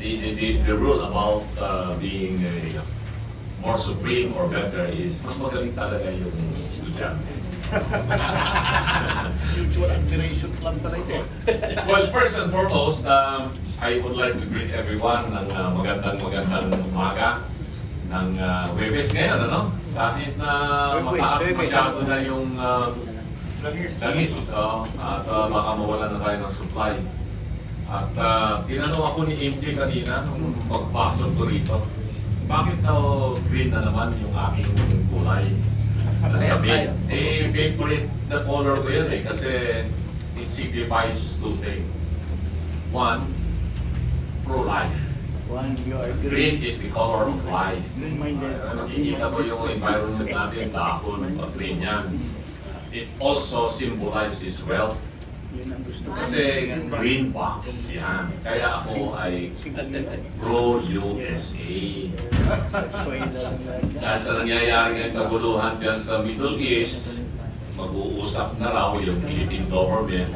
the rule about being more supreme or better is mas magaling talaga yung estudyante. Mutual admiration club pala ito. Well, first and foremost, I would like to greet everyone ng magandang umaga ng Webes ngayon, ano? Kahit na mataas masyado na yung langis, at baka mawalan na tayo ng supply. At tinanong ako ni MJ kanina nung pagpasok ko rito, bakit daw green na naman yung aking kulay? Favorite na color ko yun kasi it signifies two things. One, pro-life. Green is the color of life. Nakikita mo yung environment natin, dahon, pag-green yan. It also symbolizes wealth. Kasi green box yan. Kaya ako ay pro-USA. Dahil sa nangyayari ng kaguluhan dyan sa Middle East, mag-uusap na raw yung Philippine government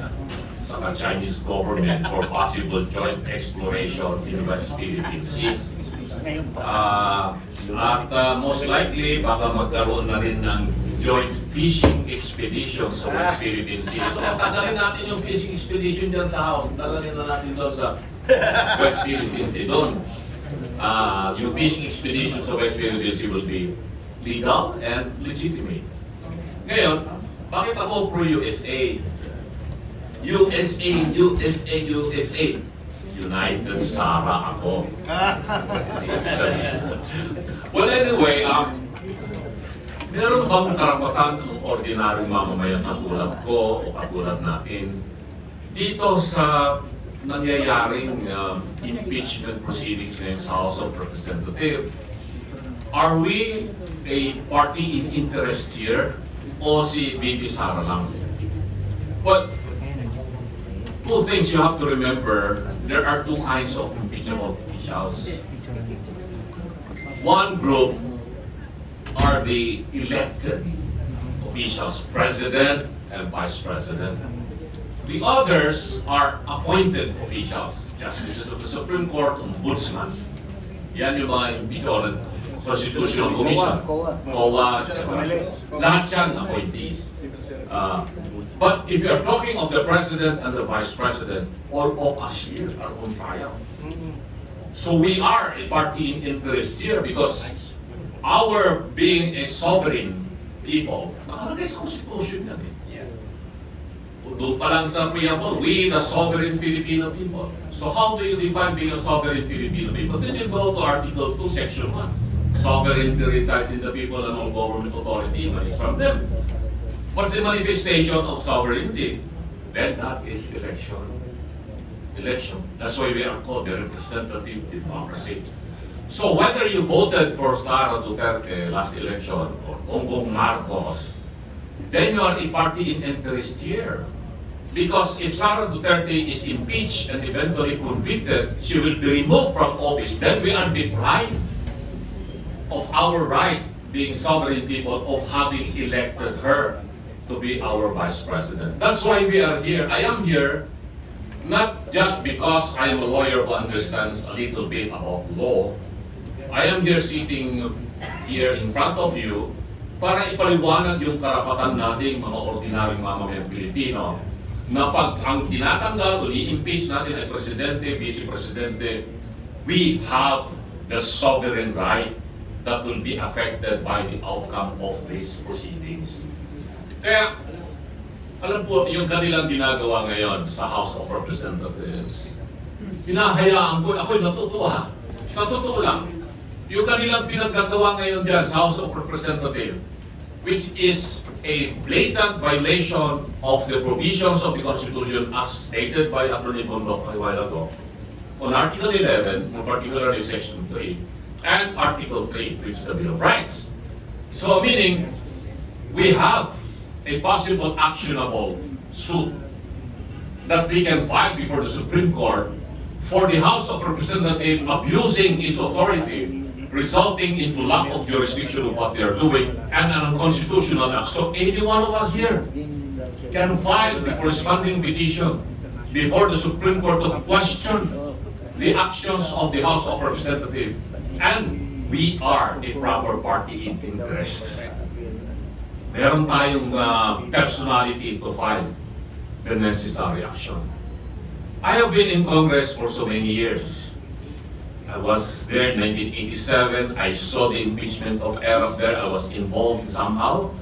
sa Chinese government for possible joint exploration in West Philippine Sea. Most likely, baka magkaroon na rin ng joint fishing expedition sa West Philippine Sea. So, tagalin natin yung fishing expedition dyan sa house. Tagalin na natin doon sa West Philippine Sea. Doon, yung fishing expedition sa West Philippine Sea will be legal and legitimate. Ngayon, bakit ako pro-USA? USA, USA, USA. United Sara ako. Well, anyway, meron bang karapatan ng ordinaryong mamamayan katulad ko o katulad natin dito sa nangyayaring impeachment proceedings ngayon sa House of Representatives? Are we a party in interest here o si BP Sara lang? But two things you have to remember, there are two kinds of impeachable officials. One group are the elected officials, president and vice president. The others are appointed officials, justices of the Supreme Court, ombudsman. Yan yung mga impeachable Constitutional Commission, COA, etc. Lahat yan appointees. But if you're talking of the president and the vice president, all of us here are on trial. So we are a party in interest here because our being a sovereign people, nakalagay sa Constitution yan eh. Doon pa lang sa preamble, we the sovereign Filipino people. So how do you define being a sovereign Filipino people? Then you go to Article 2, Section 1. Sovereignty resides in the people and all government authority is from them. What's the manifestation of sovereignty? Then that is election. Election. That's why we are called the representative democracy. So whether you voted for Sara Duterte last election or Bongbong Marcos, then you are a party in interest here. Because if Sara Duterte is impeached and eventually convicted, she will be removed from office. Then we are deprived of our right, being sovereign people, of having elected her to be our vice president. That's why we are here. I am here not just because I am a lawyer who understands a little bit about law. I am here sitting here in front of you para ipaliwanag yung karapatan nating mga ordinaryong mamamayang Pilipino na pag ang tinatanggal o i-impeach natin ay presidente, vice-presidente, we have the sovereign right that will be affected by the outcome of these proceedings. Kaya, alam po, yung kanilang ginagawa ngayon sa House of Representatives, hinahayaan ko, ako'y natutuwa. Sa totoo lang, yung kanilang pinaggagawa ngayon dyan sa House of Representatives, which is a blatant violation of the provisions of the Constitution as stated by Attorney Bondoc a while ago, on Article 11, particularly Section 3, and Article 3, which is the Bill of Rights. So meaning, we have a possible actionable suit that we can file before the Supreme Court for the House of Representatives abusing its authority, resulting into lack of jurisdiction of what they are doing, and an unconstitutional act. So any one of us here can file the corresponding petition before the Supreme Court to question the actions of the House of Representatives, and we are a proper party in interest. Meron tayong personality to file the necessary action. I have been in Congress for so many years. I was there in 1987. I saw the impeachment of Erap there. I was involved somehow.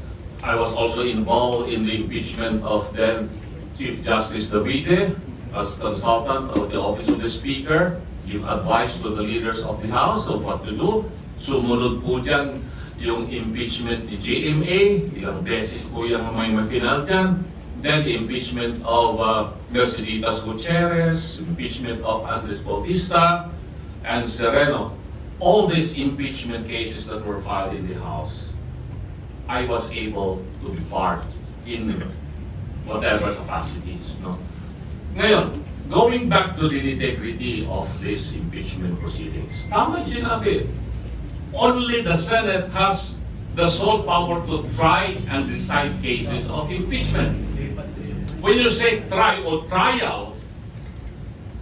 I was also involved in the impeachment of then Chief Justice Davide as consultant of the Office of the Speaker, give advice to the leaders of the House of what to do. Sumunod po dyan yung impeachment ni GMA, ilang beses po yung may final dyan. Then the impeachment of Mercedes Gutierrez, impeachment of Andres Bautista, and Sereno. All these impeachment cases that were filed in the House, I was able to be part in whatever capacities. No? Ngayon, going back to the integrity of these impeachment proceedings, tama yung sinabi, only the Senate has the sole power to try and decide cases of impeachment. When you say try or trial,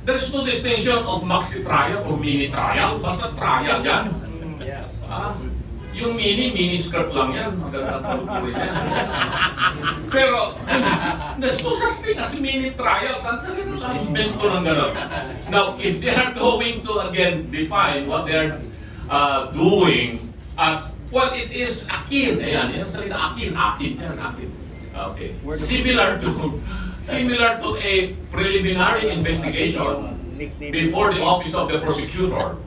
there's no distinction of maxi trial or mini trial. Basta trial yan. Yung mini skirt lang yan. Magandang tuloy yan. Pero, there's no such thing as mini trial. Saan sa rin best ko ng gano'n? Now, if they are going to again define what they're doing as, well, it is akin. Ayan, yan salita akin yan, akin. Okay. Similar to a preliminary investigation before the office of the prosecutor.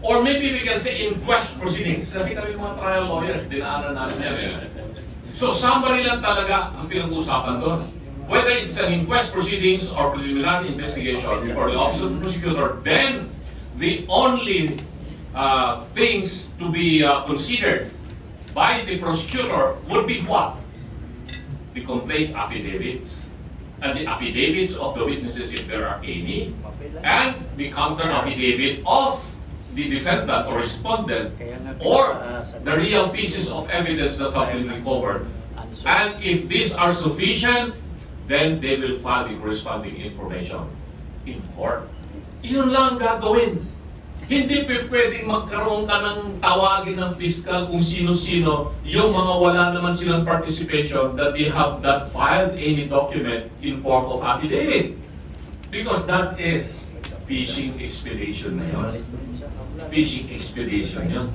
Or maybe we can say inquest proceedings. Kasi kami mga trial lawyers, dinaanan namin yan. So summary lang talaga ang pinag-uusapan doon. Whether it's an inquest proceedings or preliminary investigation before the office of the prosecutor, then the only things to be considered by the prosecutor would be what? The complaint affidavits, and the affidavits of the witnesses if there are any, and the counter affidavit of the defendant or respondent, or the real pieces of evidence that have been recovered. And if these are sufficient, then they will file the corresponding information in court. Yun lang gagawin. Hindi pwedeng magkaroon ka ng tawagin ng fiscal kung sino-sino yung mga wala naman silang participation that they have not filed any document in form of affidavit. Because that is fishing expedition na yun. Fishing expedition yun.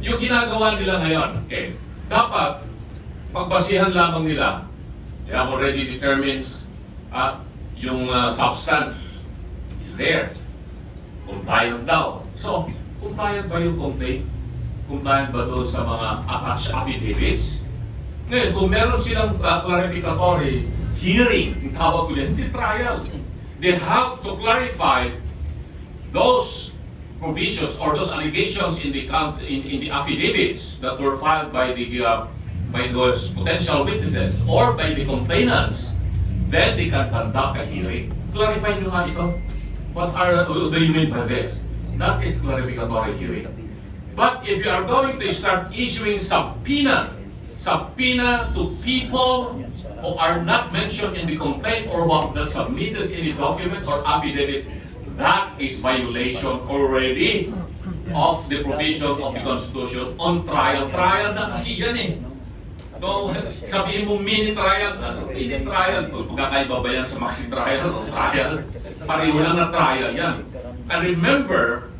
Yung ginagawa nila ngayon, okay, dapat pagbasihan lamang nila, they have already determines yung substance is there. Compliant daw. So, compliant ba yung complaint? Compliant ba doon sa mga attached affidavits? Ngayon, kung meron silang clarificatory hearing, tawag ko yan, trial. They have to clarify those provisions or those allegations in the affidavits that were filed by those potential witnesses or by the complainants. Then they can conduct a hearing. Clarify nyo nga ito. What do you mean by this? That is clarificatory hearing. But if you are going to start issuing subpoena to people who are not mentioned in the complaint or who have not submitted any document or affidavit, that is violation already of the provision of the Constitution on trial. Trial na kasi yan eh. So, sabihin mo mini trial, mini trial, pagkakaiba ba yan sa maxi trial o trial? Pareho lang na trial yan. And remember,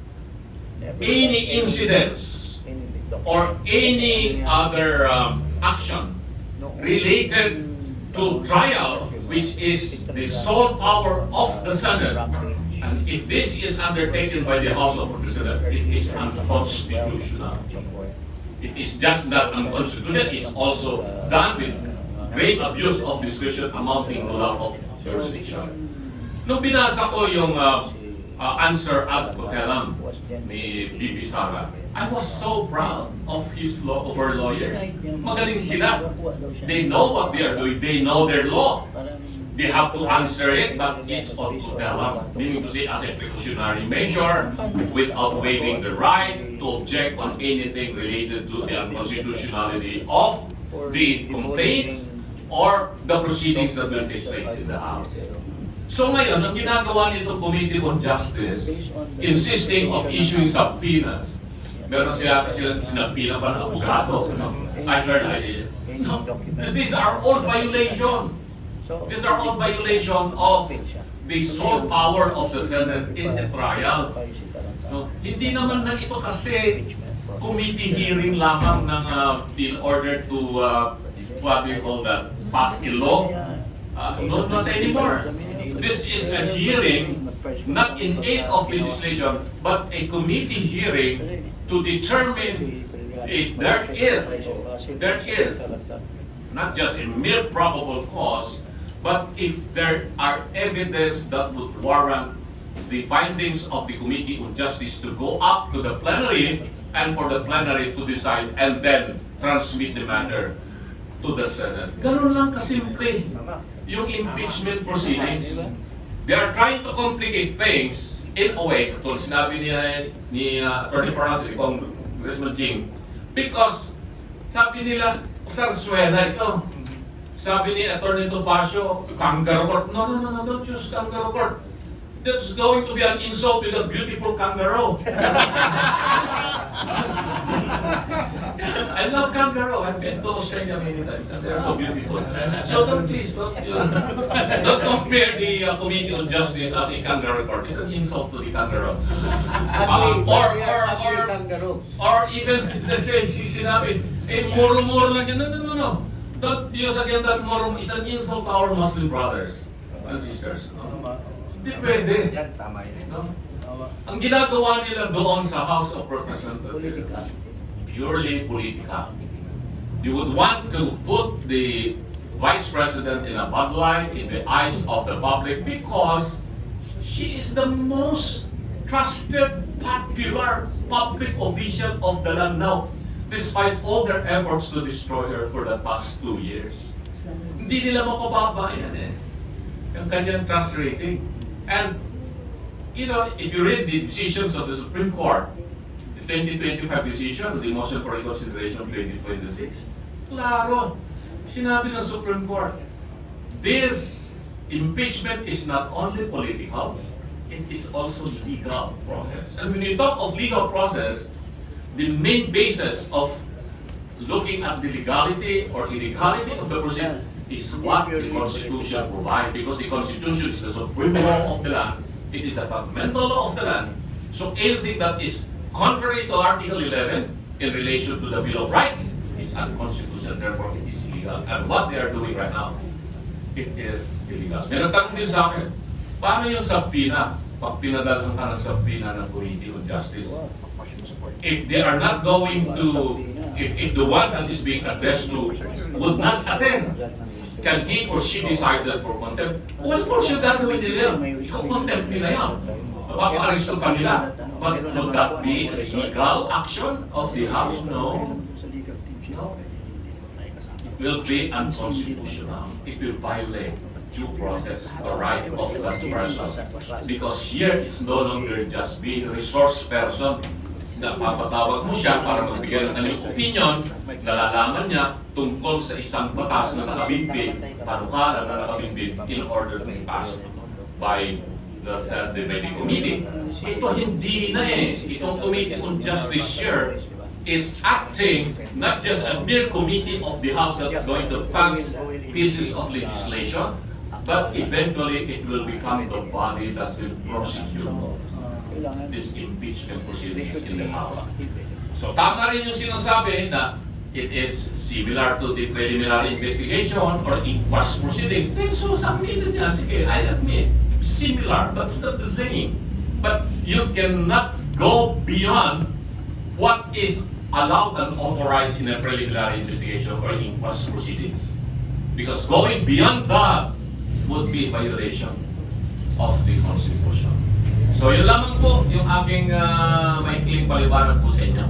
any incidents or any other action related to trial, which is the sole power of the Senate, and if this is undertaken by the House of Representatives, it is unconstitutional. It is just not unconstitutional, it's also done with great abuse of discretion amounting to lack of jurisdiction. Nung binasa ko yung answer ad cotellam ni VP Sara, I was so proud of her lawyers. Magaling sila. They know what they are doing. They know their law. They have to answer it, but it's ad cotellam, meaning to say as a precautionary measure without waiving the right to object on anything related to the unconstitutionality of the complaints or the proceedings that will take place in the House. So ngayon, ang ginagawa nitong Committee on Justice, insisting of issuing subpoenas. Meron sila sinabina pa ng abogado. I heard idea. No, these are all violation. These are all violation of the sole power of the Senate in a trial. No, hindi naman na ito kasi committee hearing lamang ng in order to what do you call that, pass a law. No, not anymore. This is a hearing not in aid of legislation, but a committee hearing to determine if there is not just a mere probable cause, but if there are evidence that would warrant the findings of the Committee on Justice to go up to the plenary and for the plenary to decide and then transmit the matter to the Senate. Ganun lang kasimple yung impeachment proceedings. They are trying to complicate things in a way, katulad sinabi ni Atty. Parnas, Congressman Jing, because sabi nila, Sarsuela ito. Sabi ni Atty. Topacio, kangaroo court. No, don't use kangaroo court. That's going to be an insult to the beautiful kangaroo. I love kangaroo. I've been to Australia many times and they're so beautiful. So don't compare the Committee on Justice as a kangaroo court. It's an insult to the kangaroo. Or even, let's say, sinabi, muro-muro lang yan. No. Don't use again that muro. It's an insult to our Muslim brothers and sisters. Hindi pwede. No? Ang ginagawa nila doon sa House of Representatives, purely political. You would want to put the Vice President in a bad light in the eyes of the public because she is the most trusted, popular public official of the land now, despite all their efforts to destroy her for the past 2 years. Hindi nila mapababa yan yung kanyang trust rating. And, you know, if you read the decisions of the Supreme Court, the 2025 decision, the motion for reconsideration of 2026, klaro, sinabi ng Supreme Court, this impeachment is not only political, it is also legal process. And when you talk of legal process, the main basis of looking at the legality or illegality of the proceeding is what the Constitution provides, because the Constitution is the supreme law of the land. It is the fundamental law of the land. So anything that is contrary to Article 11 in relation to the Bill of Rights is unconstitutional, therefore it is illegal. And what they are doing right now, it is illegal. May nagtanong din sa akin, paano yung subpoena? Pag pinadalhan ka ng subpoena ng Committee on Justice, if they are not going to, if the one that is being addressed to would not attend, can he or she decide that for contempt? Well, for sure, gagawin nila yun. Contempt nila yan. Papa-aristo pa nila. But would that be a legal action of the House? No. It will be unconstitutional. It will violate due process, the right of that person. Because here, it's no longer just being a resource person na papatawag mo siya para magbigay ng kanyang opinion, nalalaman niya tungkol sa isang batas na nakabimbing, panukala na nakabimbing in order to be passed by the Senate Committee. Ito hindi na Itong Committee on Justice here is acting not just a mere committee of the House that's going to pass pieces of legislation, but eventually it will become the body that will prosecute this impeachment proceedings in the House. So tama rin yung sinasabi na it is similar to the preliminary investigation or inquest proceedings. Then so submitted yan. Sige, I admit, similar, but it's not the same. But you cannot go beyond what is allowed and authorized in a preliminary investigation or inquest proceedings. Because going beyond that would be a violation of the Constitution. So yun lamang po yung aking maikling paliwanag po sa inyo.